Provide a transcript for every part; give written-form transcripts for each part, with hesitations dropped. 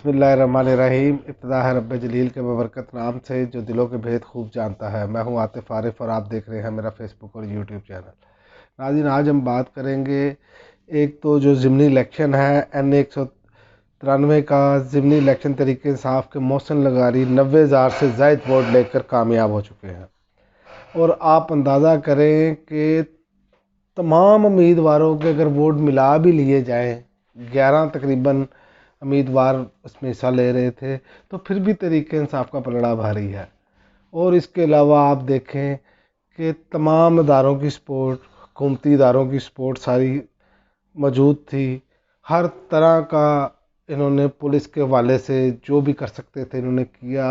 بسم اللہ الرحمن الرحیم۔ ابتدا ہے رب جلیل کے ببرکت نام سے جو دلوں کے بھید خوب جانتا ہے۔ میں ہوں عاطف عارف اور آپ دیکھ رہے ہیں میرا فیس بک اور یوٹیوب چینل۔ ناظرین، آج ہم بات کریں گے ایک تو جو ضمنی الیکشن ہے N193 کا ضمنی الیکشن طریقے انصاف کے محسن لغاری 90,000 سے زائد ووٹ لے کر کامیاب ہو چکے ہیں، اور آپ اندازہ کریں کہ تمام امیدواروں کے اگر ووٹ ملا بھی لیے جائیں، 11 تقریباً امیدوار اس میں حصہ لے رہے تھے، تو پھر بھی طریقے انصاف کا پلڑا بھاری ہے۔ اور اس کے علاوہ آپ دیکھیں کہ تمام اداروں کی سپورٹ، حکومتی اداروں کی سپورٹ ساری موجود تھی۔ ہر طرح کا انہوں نے پولیس کے حوالے سے جو بھی کر سکتے تھے انہوں نے کیا،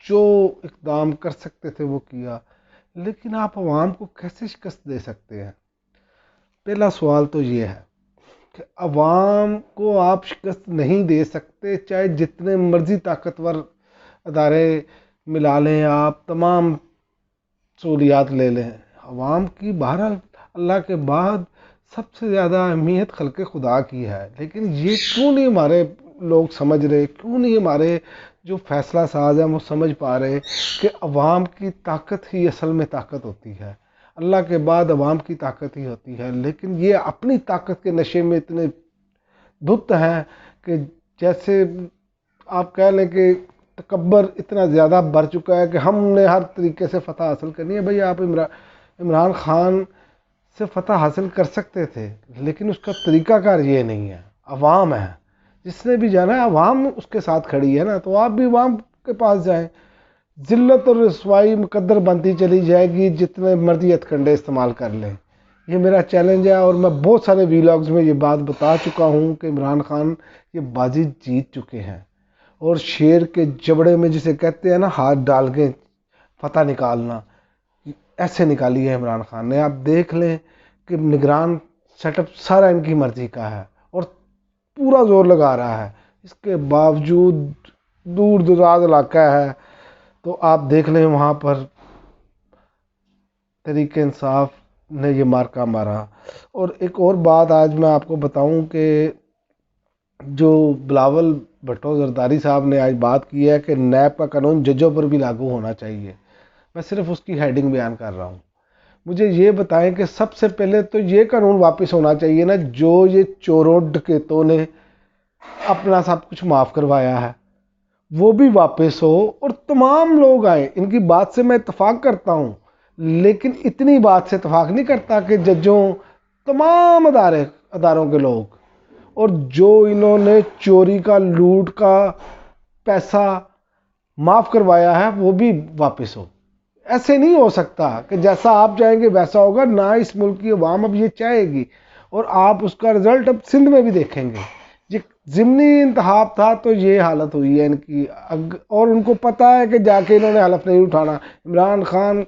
جو اقدام کر سکتے تھے وہ کیا، لیکن آپ عوام کو کیسے شکست دے سکتے ہیں؟ پہلا سوال تو یہ ہے کہ عوام کو آپ شکست نہیں دے سکتے، چاہے جتنے مرضی طاقتور ادارے ملا لیں، آپ تمام سہولیات لے لیں، عوام کی بہرحال اللہ کے بعد سب سے زیادہ اہمیت خلق خدا کی ہے۔ لیکن یہ کیوں نہیں ہمارے لوگ سمجھ رہے، کیوں نہیں ہمارے جو فیصلہ ساز ہیں وہ سمجھ پا رہے کہ عوام کی طاقت ہی اصل میں طاقت ہوتی ہے، اللہ کے بعد عوام کی طاقت ہی ہوتی ہے۔ لیکن یہ اپنی طاقت کے نشے میں اتنے دھت ہیں کہ جیسے آپ کہہ لیں کہ تکبر اتنا زیادہ بڑھ چکا ہے کہ ہم نے ہر طریقے سے فتح حاصل کرنی ہے۔ بھئی آپ عمران خان سے فتح حاصل کر سکتے تھے، لیکن اس کا طریقہ کار یہ نہیں ہے، عوام ہے جس نے بھی جانا ہے، عوام اس کے ساتھ کھڑی ہے نا، تو آپ بھی عوام کے پاس جائیں۔ ذلت اور رسوائی مقدر بنتی چلی جائے گی، جتنے مرضی ہتھ کنڈے استعمال کر لیں، یہ میرا چیلنج ہے۔ اور میں بہت سارے ویلاگز میں یہ بات بتا چکا ہوں کہ عمران خان یہ بازی جیت چکے ہیں، اور شیر کے جبڑے میں جسے کہتے ہیں نا ہاتھ ڈال کے فتح نکالنا، ایسے نکالی ہے عمران خان نے۔ آپ دیکھ لیں کہ نگران سیٹ اپ سارا ان کی مرضی کا ہے اور پورا زور لگا رہا ہے، اس کے باوجود دور دراز علاقہ ہے تو آپ دیکھ لیں وہاں پر تحریک انصاف نے یہ مارکا مارا۔ اور ایک اور بات آج میں آپ کو بتاؤں کہ جو بلاول بھٹو زرداری صاحب نے آج بات کی ہے کہ نیب کا قانون ججوں پر بھی لاگو ہونا چاہیے، میں صرف اس کی ہیڈنگ بیان کر رہا ہوں۔ مجھے یہ بتائیں کہ سب سے پہلے تو یہ قانون واپس ہونا چاہیے نا، جو یہ چوروں ڈکیتوں نے اپنا سب کچھ معاف کروایا ہے وہ بھی واپس ہو اور تمام لوگ آئیں۔ ان کی بات سے میں اتفاق کرتا ہوں، لیکن اتنی بات سے اتفاق نہیں کرتا کہ ججوں، تمام اداروں کے لوگ، اور جو انہوں نے چوری کا، لوٹ کا پیسہ معاف کروایا ہے وہ بھی واپس ہو۔ ایسے نہیں ہو سکتا کہ جیسا آپ چاہیں گے ویسا ہوگا، نہ اس ملک کی عوام اب یہ چاہے گی، اور آپ اس کا رزلٹ اب سندھ میں بھی دیکھیں گے۔ یہ ضمنی انتخاب تھا تو یہ حالت ہوئی ہے ان کی، اور ان کو پتہ ہے کہ جا کے انہوں نے حلف نہیں اٹھانا۔ عمران خان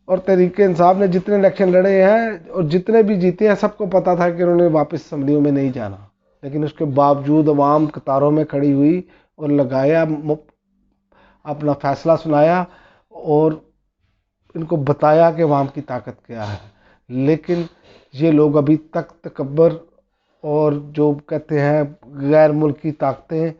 اور تحریک انصاف نے جتنے الیکشن لڑے ہیں اور جتنے بھی جیتے ہیں، سب کو پتہ تھا کہ انہوں نے واپس اسمبلیوں میں نہیں جانا، لیکن اس کے باوجود عوام قطاروں میں کھڑی ہوئی اور لگایا، اپنا فیصلہ سنایا اور ان کو بتایا کہ عوام کی طاقت کیا ہے۔ لیکن یہ لوگ ابھی تک تکبر اور جو کہتے ہیں غیر ملکی طاقتیں،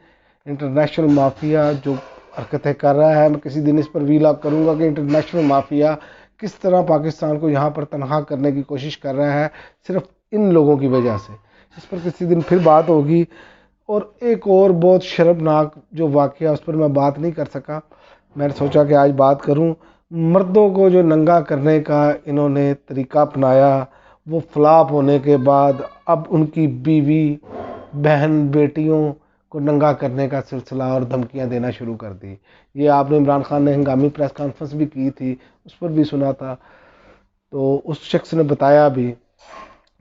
انٹرنیشنل مافیا جو حرکتیں کر رہا ہے، میں کسی دن اس پر ویلاگ کروں گا کہ انٹرنیشنل مافیا کس طرح پاکستان کو یہاں پر تنہا کرنے کی کوشش کر رہا ہے، صرف ان لوگوں کی وجہ سے۔ اس پر کسی دن پھر بات ہوگی۔ اور ایک اور بہت شرمناک جو واقعہ، اس پر میں بات نہیں کر سکا، میں نے سوچا کہ آج بات کروں۔ مردوں کو جو ننگا کرنے کا انہوں نے طریقہ اپنایا، وہ فلاپ ہونے کے بعد اب ان کی بیوی، بہن، بیٹیوں کو ننگا کرنے کا سلسلہ اور دھمکیاں دینا شروع کر دی۔ یہ آپ نے عمران خان نے ہنگامی پریس کانفرنس بھی کی تھی، اس پر بھی سنا تھا، تو اس شخص نے بتایا بھی۔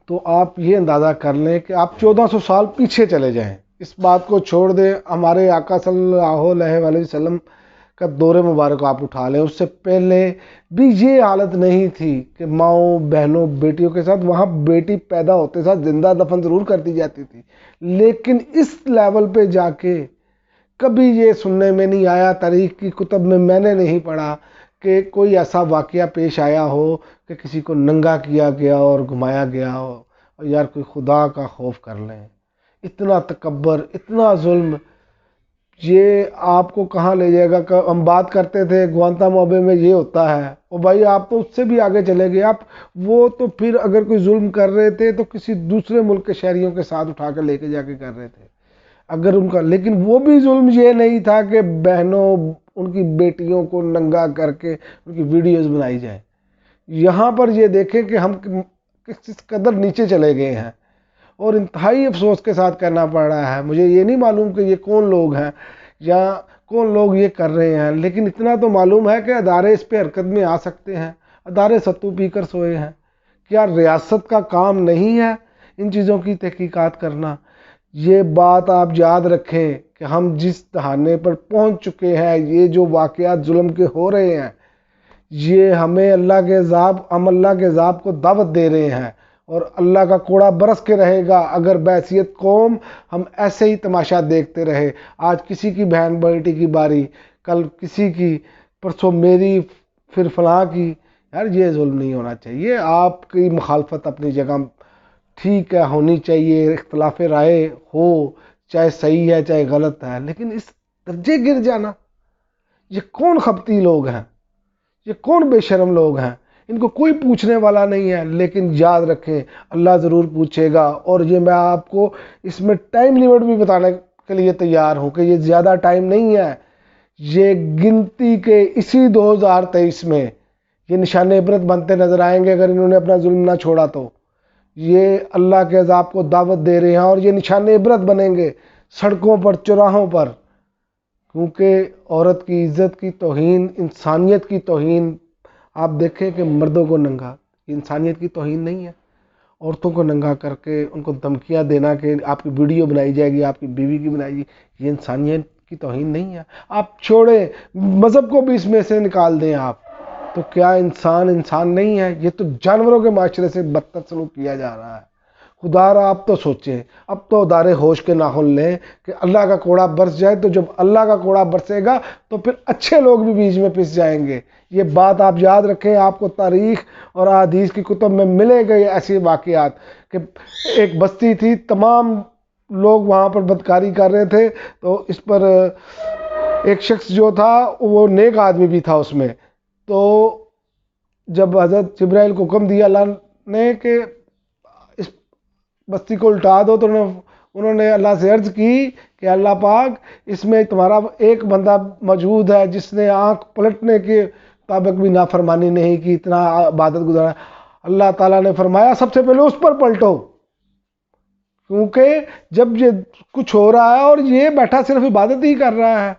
تو آپ یہ اندازہ کر لیں کہ آپ 1400 سال پیچھے چلے جائیں، اس بات کو چھوڑ دیں، ہمارے آقا صلی اللہ علیہ وسلم کا دور مبارک آپ اٹھا لیں، اس سے پہلے بھی یہ حالت نہیں تھی کہ ماؤں، بہنوں، بیٹیوں کے ساتھ، وہاں بیٹی پیدا ہوتے ساتھ زندہ دفن ضرور کر دی جاتی تھی، لیکن اس لیول پہ جا کے کبھی یہ سننے میں نہیں آیا، تاریخ کی کتب میں نے نہیں پڑھا کہ کوئی ایسا واقعہ پیش آیا ہو کہ کسی کو ننگا کیا گیا اور گھمایا گیا ہو۔ اور یار کوئی خدا کا خوف کر لیں، اتنا تکبر، اتنا ظلم، یہ آپ کو کہاں لے جائے گا؟ ہم بات کرتے تھے گوانتانامو بے میں یہ ہوتا ہے، اور بھائی آپ تو اس سے بھی آگے چلے گئے. آپ وہ تو پھر اگر کوئی ظلم کر رہے تھے تو کسی دوسرے ملک کے شہریوں کے ساتھ اٹھا کر لے کے جا کے کر رہے تھے اگر ان کا. لیکن وہ بھی ظلم یہ نہیں تھا کہ بہنوں ان کی بیٹیوں کو ننگا کر کے ان کی ویڈیوز بنائی جائیں. یہاں پر یہ دیکھیں کہ ہم کس قدر نیچے چلے گئے ہیں، اور انتہائی افسوس کے ساتھ کرنا پڑ رہا ہے. مجھے یہ نہیں معلوم کہ یہ کون لوگ ہیں یا کون لوگ یہ کر رہے ہیں، لیکن اتنا تو معلوم ہے کہ ادارے اس پہ حرکت میں آ سکتے ہیں. ادارے ستو پی کر سوئے ہیں. کیا ریاست کا کام نہیں ہے ان چیزوں کی تحقیقات کرنا؟ یہ بات آپ یاد رکھیں کہ ہم جس دہانے پر پہنچ چکے ہیں، یہ جو واقعات ظلم کے ہو رہے ہیں، یہ ہمیں اللہ کے عذاب، ہم اللہ کے عذاب کو دعوت دے رہے ہیں، اور اللہ کا کوڑا برس کے رہے گا اگر بحیثیت قوم ہم ایسے ہی تماشا دیکھتے رہے. آج کسی کی بہن بیٹی کی باری، کل کسی کی، پرسوں میری، پھر فلاں کی. یار یہ ظلم نہیں ہونا چاہیے. آپ کی مخالفت اپنی جگہ ٹھیک ہے، ہونی چاہیے، اختلاف رائے ہو، چاہے صحیح ہے چاہے غلط ہے، لیکن اس درجے گر جانا، یہ کون خبتی لوگ ہیں؟ یہ کون بے شرم لوگ ہیں؟ ان کو کوئی پوچھنے والا نہیں ہے. لیکن یاد رکھیں اللہ ضرور پوچھے گا. اور یہ میں آپ کو اس میں ٹائم لیمٹ بھی بتانے کے لیے تیار ہوں کہ یہ زیادہ ٹائم نہیں ہے. یہ گنتی کے اسی 2023 میں یہ نشان عبرت بنتے نظر آئیں گے اگر انہوں نے اپنا ظلم نہ چھوڑا تو. یہ اللہ کے عذاب کو دعوت دے رہے ہیں اور یہ نشان عبرت بنیں گے سڑکوں پر، چوراہوں پر. کیونکہ عورت کی عزت کی توہین، انسانیت کی توہین. آپ دیکھیں کہ مردوں کو ننگا، یہ انسانیت کی توہین نہیں ہے؟ عورتوں کو ننگا کر کے ان کو دھمکیاں دینا کہ آپ کی ویڈیو بنائی جائے گی، آپ کی بیوی کی بنائی گی، یہ انسانیت کی توہین نہیں ہے؟ آپ چھوڑیں، مذہب کو بھی اس میں سے نکال دیں آپ، تو کیا انسان نہیں ہے؟ یہ تو جانوروں کے معاشرے سے بدتر سلوک کیا جا رہا ہے. خدا را آپ تو سوچیں، اب تو ادارے ہوش کے ناخن لیں کہ اللہ کا کوڑا برس جائے. تو جب اللہ کا کوڑا برسے گا تو پھر اچھے لوگ بھی بیچ میں پس جائیں گے. یہ بات آپ یاد رکھیں. آپ کو تاریخ اور احادیث کی کتب میں ملے گئے ایسے واقعات کہ ایک بستی تھی، تمام لوگ وہاں پر بدکاری کر رہے تھے، تو اس پر ایک شخص جو تھا وہ نیک آدمی بھی تھا اس میں. تو جب حضرت جبرائیل کو حکم دیا اللہ نے کہ اس بستی کو الٹا دو، تو انہوں نے اللہ سے عرض کی کہ اللہ پاک اس میں تمہارا ایک بندہ موجود ہے جس نے آنکھ پلٹنے کے مطابق بھی نافرمانی نہیں کی، اتنا عبادت گزارا. اللہ تعالیٰ نے فرمایا سب سے پہلے اس پر پلٹو، کیونکہ جب یہ کچھ ہو رہا ہے اور یہ بیٹھا صرف عبادت ہی کر رہا ہے،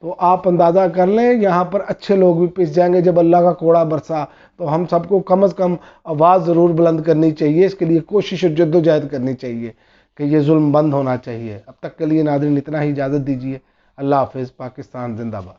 تو آپ اندازہ کر لیں یہاں پر اچھے لوگ بھی پس جائیں گے. جب اللہ کا کوڑا برسا تو ہم سب کو کم از کم آواز ضرور بلند کرنی چاہیے. اس کے لیے کوشش اور جدوجہد کرنی چاہیے کہ یہ ظلم بند ہونا چاہیے. اب تک کے لیے ناظرین اتنا ہی، اجازت دیجیے. اللہ حافظ. پاکستان زندہ باد.